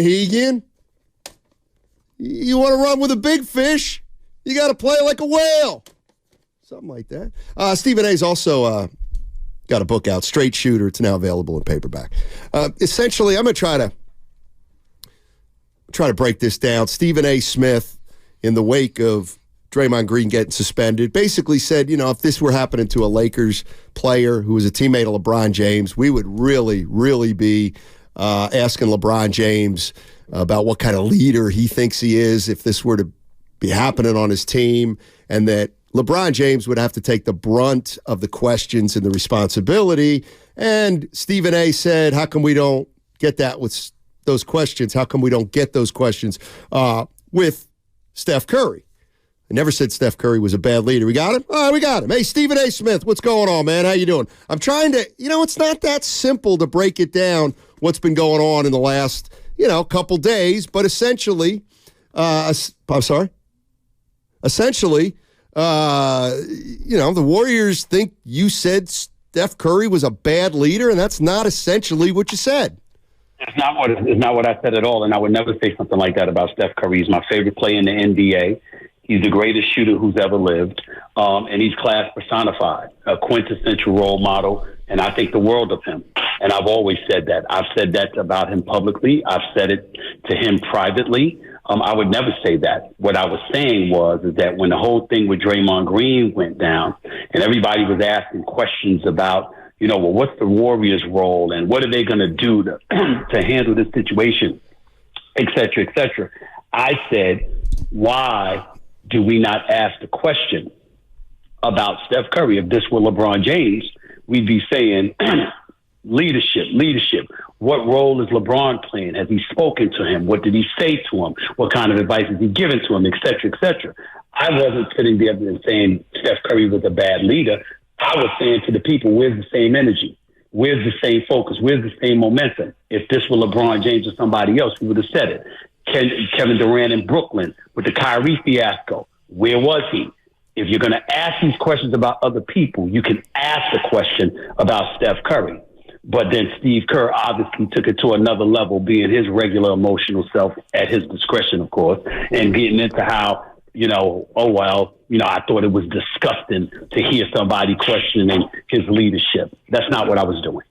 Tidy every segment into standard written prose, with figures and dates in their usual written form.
Hegan. You want to run with a big fish? You got to play like a whale. Something like that. Stephen A's also got a book out, Straight Shooter. It's now available in paperback. Essentially, I'm going to try to break this down. Stephen A. Smith, in the wake of Draymond Green getting suspended, basically said, if this were happening to a Lakers player who was a teammate of LeBron James, we would really, really be asking LeBron James about what kind of leader he thinks he is if this were to be happening on his team, and that LeBron James would have to take the brunt of the questions and the responsibility. And Stephen A. said, how come we don't get that with those questions? How come we don't get those questions with Steph Curry? I never said Steph Curry was a bad leader. We got him? All right, we got him. Hey, Stephen A. Smith, what's going on, man? How you doing? I'm trying to, it's not that simple to break it down, what's been going on in the last, couple days, but essentially, Essentially, the Warriors think you said Steph Curry was a bad leader, and that's not essentially what you said. It's not what I said at all, and I would never say something like that about Steph Curry. He's my favorite player in the NBA. He's the greatest shooter who's ever lived, and he's class personified, a quintessential role model, and I think the world of him. And I've always said that. I've said that about him publicly. I've said it to him privately. I would never say that. What I was saying is that when the whole thing with Draymond Green went down and everybody was asking questions about, what's the Warriors' role and what are they going to do to handle this situation, et cetera, I said, why do we not ask the question about Steph Curry? If this were LeBron James, we'd be saying leadership. What role is LeBron playing? Has he spoken to him? What did he say to him? What kind of advice has he given to him, et cetera, et cetera? I wasn't sitting there and saying Steph Curry was a bad leader. I was saying to the people, where's the same energy? Where's the same focus? Where's the same momentum? If this were LeBron James or somebody else, we would have said it. Kevin Durant in Brooklyn with the Kyrie fiasco, where was he? If you're going to ask these questions about other people, you can ask the question about Steph Curry. But then Steve Kerr obviously took it to another level, being his regular emotional self at his discretion, of course, and getting into how, I thought it was disgusting to hear somebody questioning his leadership. That's not what I was doing.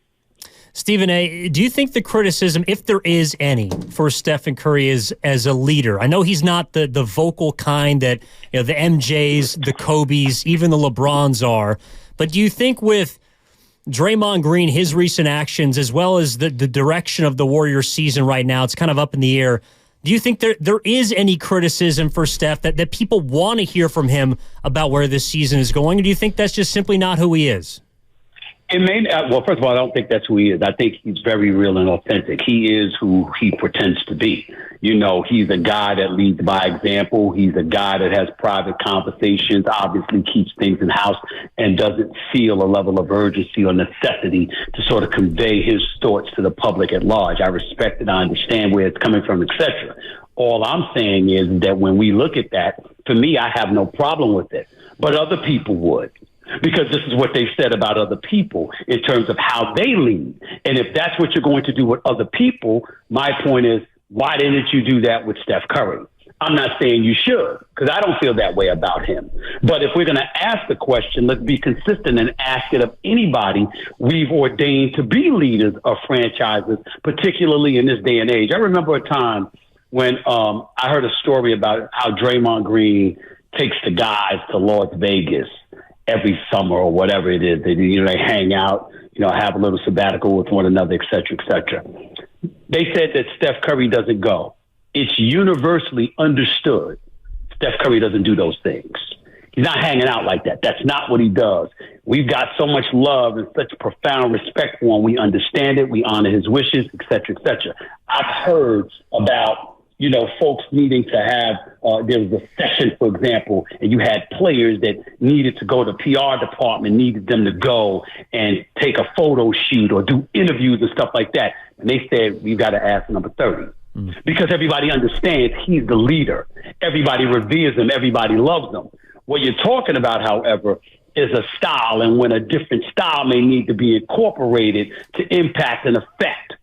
Stephen A., do you think the criticism, if there is any, for Stephen Curry is as a leader? I know he's not the vocal kind that the MJs, the Kobes, even the LeBrons are, but do you think with Draymond Green, his recent actions, as well as the direction of the Warriors season right now, it's kind of up in the air. Do you think there is any criticism for Steph that people want to hear from him about where this season is going? Or do you think that's just simply not who he is? It may not. Well, first of all, I don't think that's who he is. I think he's very real and authentic. He is who he pretends to be. He's a guy that leads by example. He's a guy that has private conversations, obviously keeps things in house, and doesn't feel a level of urgency or necessity to sort of convey his thoughts to the public at large. I respect it. I understand where it's coming from, etc. All I'm saying is that when we look at that, for me, I have no problem with it, but other people would. Because this is what they said about other people in terms of how they lead. And if that's what you're going to do with other people, my point is, why didn't you do that with Steph Curry? I'm not saying you should, because I don't feel that way about him. But if we're going to ask the question, let's be consistent and ask it of anybody we've ordained to be leaders of franchises, particularly in this day and age. I remember a time when I heard a story about how Draymond Green takes the guys to Las Vegas every summer or whatever it is. They hang out, have a little sabbatical with one another, et cetera, et cetera. They said that Steph Curry doesn't go. It's universally understood Steph Curry doesn't do those things. He's not hanging out like that. That's not what he does. We've got so much love and such profound respect for him. We understand it. We honor his wishes, et cetera, et cetera. I've heard about folks needing to have, there was a session, for example, and you had players that needed to go to PR department, needed them to go and take a photo shoot or do interviews and stuff like that. And they said, we've got to ask number 30. Because everybody understands he's the leader. Everybody reveres him. Everybody loves him. What you're talking about, however, is a style, and when a different style may need to be incorporated to impact and affect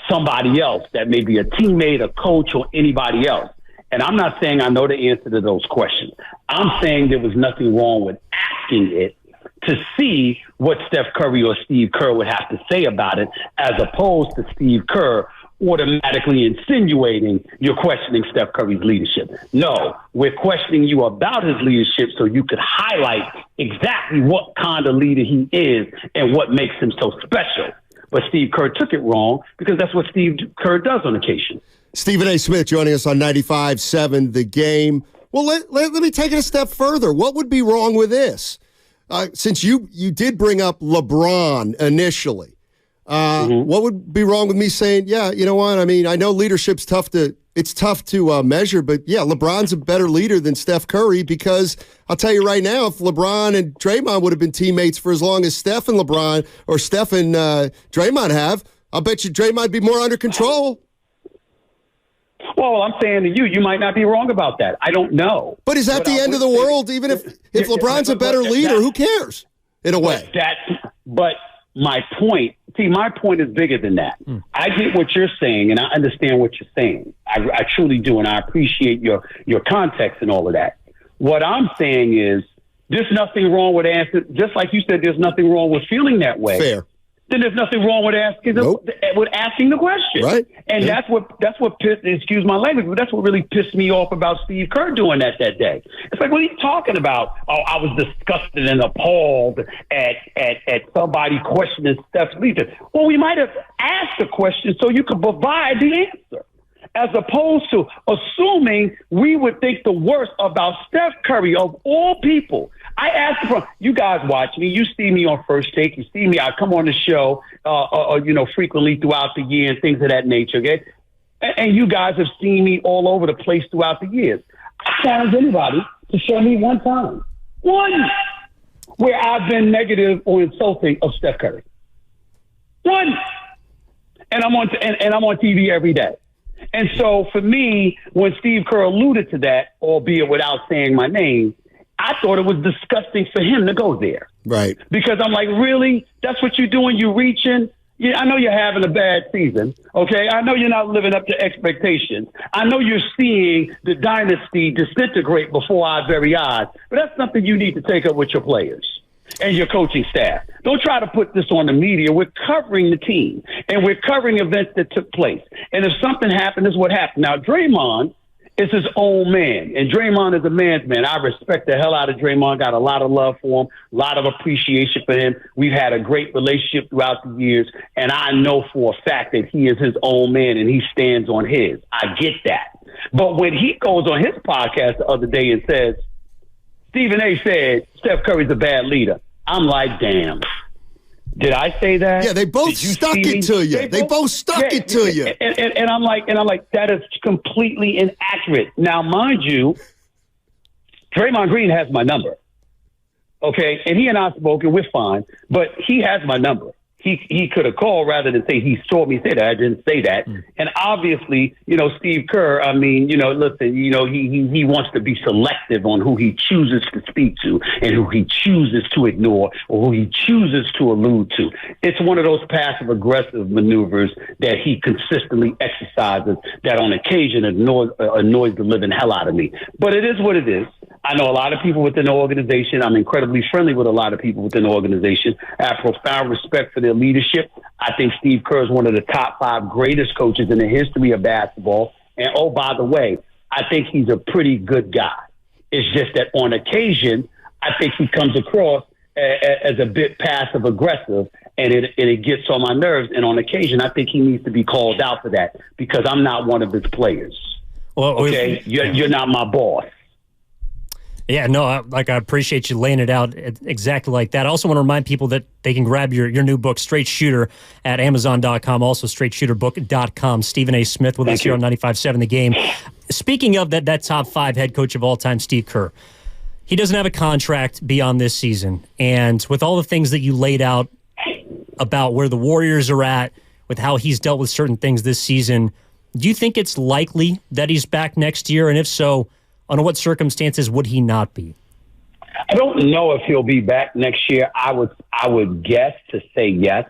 somebody else that may be a teammate, a coach, or anybody else. And I'm not saying I know the answer to those questions. I'm saying there was nothing wrong with asking it to see what Steph Curry or Steve Kerr would have to say about it, as opposed to Steve Kerr automatically insinuating you're questioning Steph Curry's leadership. No, we're questioning you about his leadership so you could highlight exactly what kind of leader he is and what makes him so special. But Steve Kerr took it wrong because that's what Steve Kerr does on occasion. Stephen A. Smith joining us on 95.7 The Game. Well, let me take it a step further. What would be wrong with this? Since you did bring up LeBron initially, what would be wrong with me saying, yeah, you know what? I mean, I know leadership's tough to measure, but yeah, LeBron's a better leader than Steph Curry, because I'll tell you right now, if LeBron and Draymond would have been teammates for as long as Steph and LeBron or Steph and Draymond have, I'll bet you Draymond would be more under control. Well, I'm saying to you, you might not be wrong about that. I don't know. But is that the end of the world? Even if LeBron's a better leader, who cares? In a way. But my point is bigger than that. I get what you're saying, and I understand what you're saying. I truly do, and I appreciate your context and all of that. What I'm saying is there's nothing wrong with answering, just like you said, there's nothing wrong with feeling that way. Fair. Then there's nothing wrong with asking the question. Right. And that's what pissed, excuse my language, but that's what really pissed me off about Steve Kerr doing that day. It's like, what are you talking about? Oh, I was disgusted and appalled at somebody questioning Steph's leadership. Well, we might have asked the question so you could provide the answer, as opposed to assuming we would think the worst about Steph Curry of all people. I asked for, you guys watch me. You see me on First Take. You see me. I come on the show, frequently throughout the year and things of that nature. Okay, and you guys have seen me all over the place throughout the years. I challenge anybody to show me one time, where I've been negative or insulting of Steph Curry. One, and I'm on TV every day. And so for me, when Steve Kerr alluded to that, albeit without saying my name, I thought it was disgusting for him to go there. Right. Because I'm like, really? That's what you're doing? You reaching? Yeah, I know you're having a bad season, okay? I know you're not living up to expectations. I know you're seeing the dynasty disintegrate before our very eyes. But that's something you need to take up with your players and your coaching staff. Don't try to put this on the media. We're covering the team, and we're covering events that took place. And if something happened, this is what happened. Now, Draymond is his own man, and Draymond is a man's man. I respect the hell out of Draymond, got a lot of love for him, a lot of appreciation for him. We've had a great relationship throughout the years, and I know for a fact that he is his own man, and he stands on his. I get that. But when he goes on his podcast the other day and says, Stephen A. said Steph Curry's a bad leader, I'm like, damn. Did I say that? Yeah, they both stuck it to you. They both stuck it to you. And I'm like, that is completely inaccurate. Now, mind you, Draymond Green has my number. Okay, and he and I spoke, and we're fine. But he has my number. He could have called rather than say he saw me say that. I didn't say that. And obviously, Steve Kerr, I mean, listen, he wants to be selective on who he chooses to speak to and who he chooses to ignore or who he chooses to allude to. It's one of those passive aggressive maneuvers that he consistently exercises that on occasion annoys the living hell out of me. But it is what it is. I know a lot of people within the organization. I'm incredibly friendly with a lot of people within the organization. I have profound respect for their leadership. I think Steve Kerr is one of the top 5 greatest coaches in the history of basketball. And, oh, by the way, I think he's a pretty good guy. It's just that on occasion, I think he comes across as a bit passive aggressive, and it gets on my nerves. And on occasion, I think he needs to be called out for that because I'm not one of his players. Well, okay, you're not my boss. Yeah, no, I appreciate you laying it out exactly like that. I also want to remind people that they can grab your new book, Straight Shooter, at Amazon.com, also StraightShooterBook.com. Stephen A. Smith with us here on 95.7 The Game. Speaking of that top 5 head coach of all time, Steve Kerr, he doesn't have a contract beyond this season. And with all the things that you laid out about where the Warriors are at, with how he's dealt with certain things this season, do you think it's likely that he's back next year? And if so, under what circumstances would he not be? I don't know if he'll be back next year. I would guess to say yes,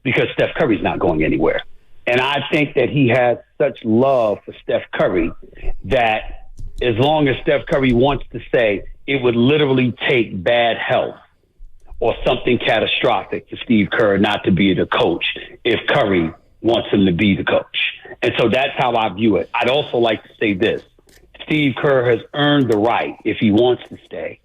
because Steph Curry's not going anywhere. And I think that he has such love for Steph Curry that as long as Steph Curry wants to say, it would literally take bad health or something catastrophic for Steve Kerr not to be the coach if Curry wants him to be the coach. And so that's how I view it. I'd also like to say this. Steve Kerr has earned the right, if he wants to stay,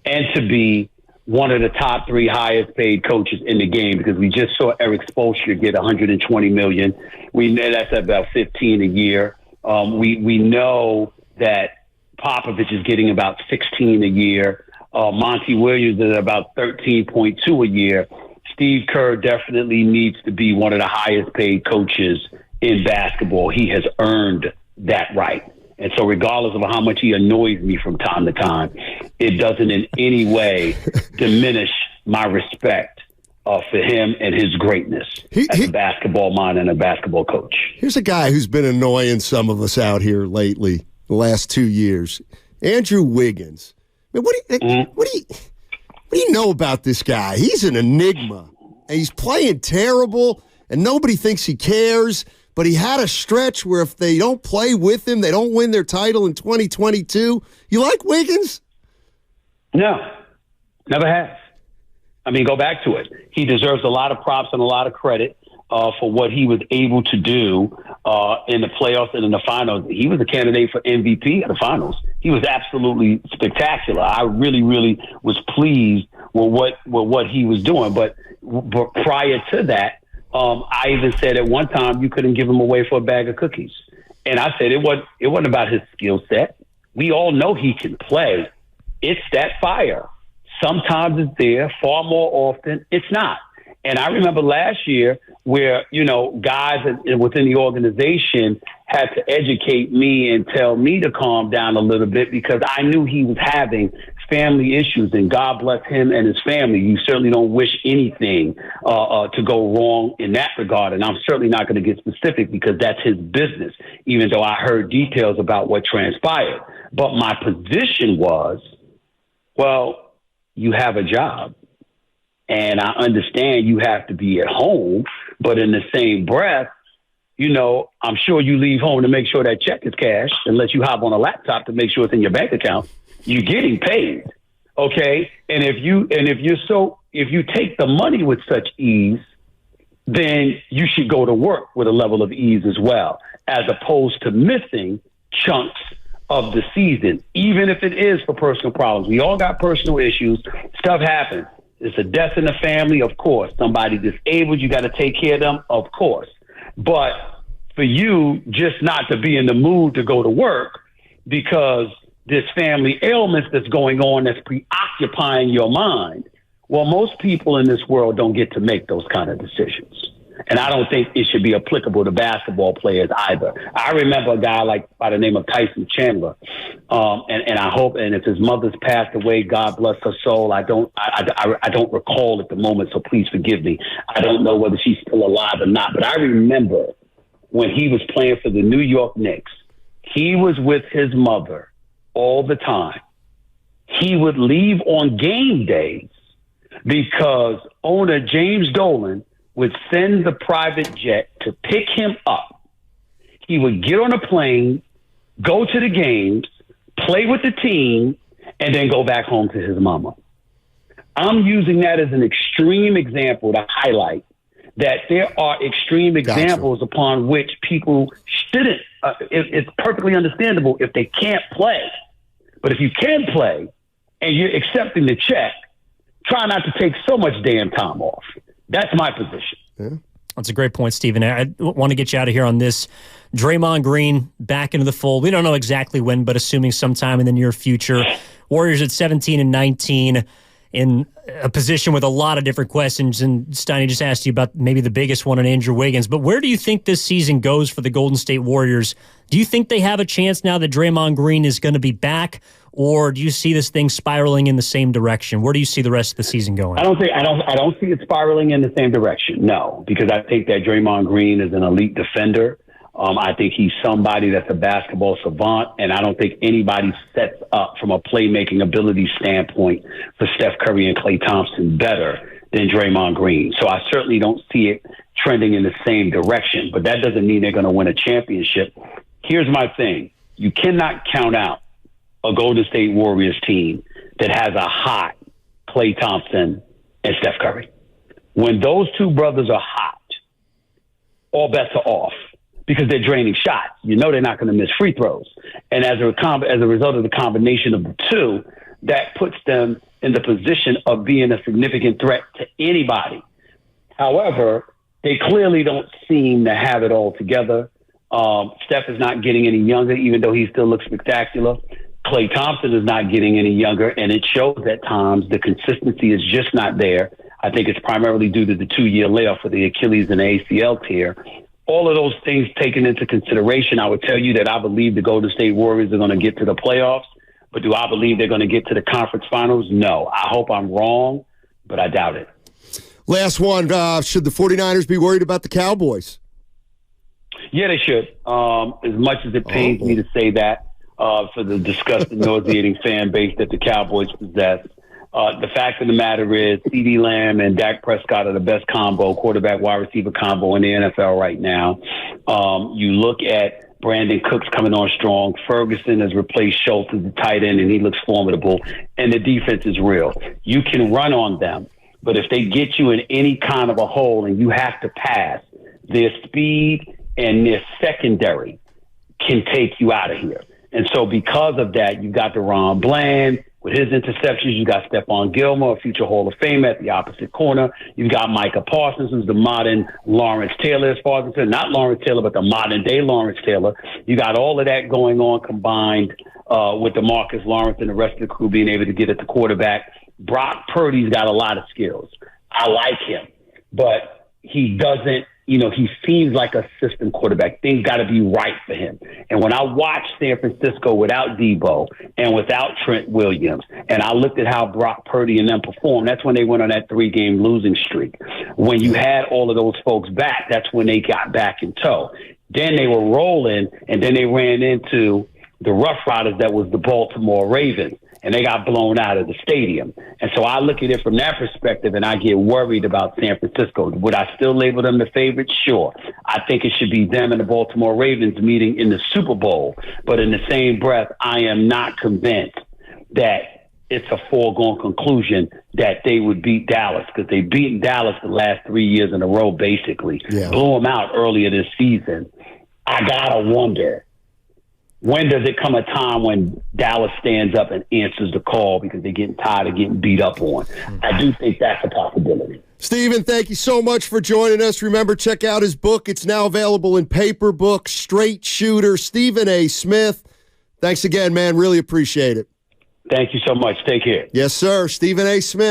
and to be one of the top 3 highest paid coaches in the game, because we just saw Eric Spoelstra get $120 million. We know that's about 15 a year. We know that Popovich is getting about 16 a year. Monty Williams is about 13.2 a year. Steve Kerr definitely needs to be one of the highest paid coaches in basketball. He has earned that right. And so regardless of how much he annoys me from time to time, it doesn't in any way diminish my respect for him and his greatness as a basketball mind and a basketball coach. Here's a guy who's been annoying some of us out here lately, the last 2 years. Andrew Wiggins. I mean, what do you know about this guy? He's an enigma. And he's playing terrible, and nobody thinks he cares. But he had a stretch where if they don't play with him, they don't win their title in 2022. You like Wiggins? No, never have. I mean, go back to it. He deserves a lot of props and a lot of credit for what he was able to do in the playoffs and in the finals. He was a candidate for MVP in the finals. He was absolutely spectacular. I really, really was pleased with what he was doing. But prior to that, I even said at one time you couldn't give him away for a bag of cookies. And I said it wasn't about his skill set. We all know he can play. It's that fire. Sometimes it's there. Far more often, it's not. And I remember last year where, guys within the organization had to educate me and tell me to calm down a little bit because I knew he was having family issues, and God bless him and his family. You certainly don't wish anything to go wrong in that regard. And I'm certainly not going to get specific because that's his business, even though I heard details about what transpired. But my position was, well, you have a job. And I understand you have to be at home, but in the same breath, I'm sure you leave home to make sure that check is cashed, unless you hop on a laptop to make sure it's in your bank account. You're getting paid, okay? And if you take the money with such ease, then you should go to work with a level of ease as well, as opposed to missing chunks of the season, even if it is for personal problems. We all got personal issues. Stuff happens. It's a death in the family, of course. Somebody disabled, you got to take care of them, of course. But for you just not to be in the mood to go to work because this family ailment that's going on that's preoccupying your mind, well, most people in this world don't get to make those kind of decisions. And I don't think it should be applicable to basketball players either. I remember a guy by the name of Tyson Chandler, and I hope, and if his mother's passed away, God bless her soul. I don't recall at the moment, so please forgive me. I don't know whether she's still alive or not, but I remember when he was playing for the New York Knicks, he was with his mother all the time. He would leave on game days because owner James Dolan would send the private jet to pick him up. He would get on a plane, go to the games, play with the team, and then go back home to his mama. I'm using that as an extreme example to highlight that there are extreme examples upon which people shouldn't. It's perfectly understandable if they can't play. But if you can play and you're accepting the check, try not to take so much damn time off. That's my position. Yeah. That's a great point, Stephen. I want to get you out of here on this. Draymond Green back into the fold. We don't know exactly when, but assuming sometime in the near future. Warriors at 17 and 19 in a position with a lot of different questions. And Steiny just asked you about maybe the biggest one on Andrew Wiggins. But where do you think this season goes for the Golden State Warriors? Do you think they have a chance now that Draymond Green is going to be back? Or do you see this thing spiraling in the same direction? Where do you see the rest of the season going? I don't see it spiraling in the same direction. No, because I think that Draymond Green is an elite defender. I think he's somebody that's a basketball savant, and I don't think anybody sets up from a playmaking ability standpoint for Steph Curry and Klay Thompson better than Draymond Green. So I certainly don't see it trending in the same direction, but that doesn't mean they're going to win a championship. Here's my thing. You cannot count out a Golden State Warriors team that has a hot Klay Thompson and Steph Curry. When those two brothers are hot, all bets are off because they're draining shots. You know they're not going to miss free throws. And as a result of the combination of the two, that puts them in the position of being a significant threat to anybody. However, they clearly don't seem to have it all together. Steph is not getting any younger, even though he still looks spectacular. Klay Thompson is not getting any younger, and it shows at times the consistency is just not there. I think it's primarily due to the 2-year layoff for the Achilles and ACL tear. All of those things taken into consideration, I would tell you that I believe the Golden State Warriors are going to get to the playoffs, but do I believe they're going to get to the conference finals? No. I hope I'm wrong, but I doubt it. Last one. Should the 49ers be worried about the Cowboys? Yeah, they should. As much as it pains me to say that, for the disgusting, nauseating fan base that the Cowboys possess. The fact of the matter is CeeDee Lamb and Dak Prescott are the best combo, quarterback-wide receiver combo in the NFL right now. You look at Brandon Cooks coming on strong. Ferguson has replaced Schultz as the tight end, and he looks formidable. And the defense is real. You can run on them, but if they get you in any kind of a hole and you have to pass, their speed and their secondary can take you out of here. And so because of that, you got DeRon Bland with his interceptions. You got Stephon Gilmore, a future Hall of Fame at the opposite corner. You've got Micah Parsons, who's the modern Lawrence Taylor, as far as I'm concerned. Not Lawrence Taylor, but the modern-day Lawrence Taylor. You got all of that going on combined with DeMarcus Lawrence and the rest of the crew being able to get at the quarterback. Brock Purdy's got a lot of skills. I like him, but he doesn't, he seems like a system quarterback. Things got to be right for him. And when I watched San Francisco without Debo and without Trent Williams, and I looked at how Brock Purdy and them performed, that's when they went on that 3-game losing streak. When you had all of those folks back, that's when they got back in tow. Then they were rolling, and then they ran into the Rough Riders that was the Baltimore Ravens, and they got blown out of the stadium. And so I look at it from that perspective, and I get worried about San Francisco. Would I still label them the favorite? Sure. I think it should be them and the Baltimore Ravens meeting in the Super Bowl. But in the same breath, I am not convinced that it's a foregone conclusion that they would beat Dallas, because they beat Dallas the last 3 years in a row, basically. Yeah. Blew them out earlier this season. I got to wonder, when does it come a time when Dallas stands up and answers the call because they're getting tired of getting beat up on? I do think that's a possibility. Steven, thank you so much for joining us. Remember, check out his book. It's now available in paper book, Straight Shooter. Stephen A. Smith, thanks again, man. Really appreciate it. Thank you so much. Take care. Yes, sir. Stephen A. Smith.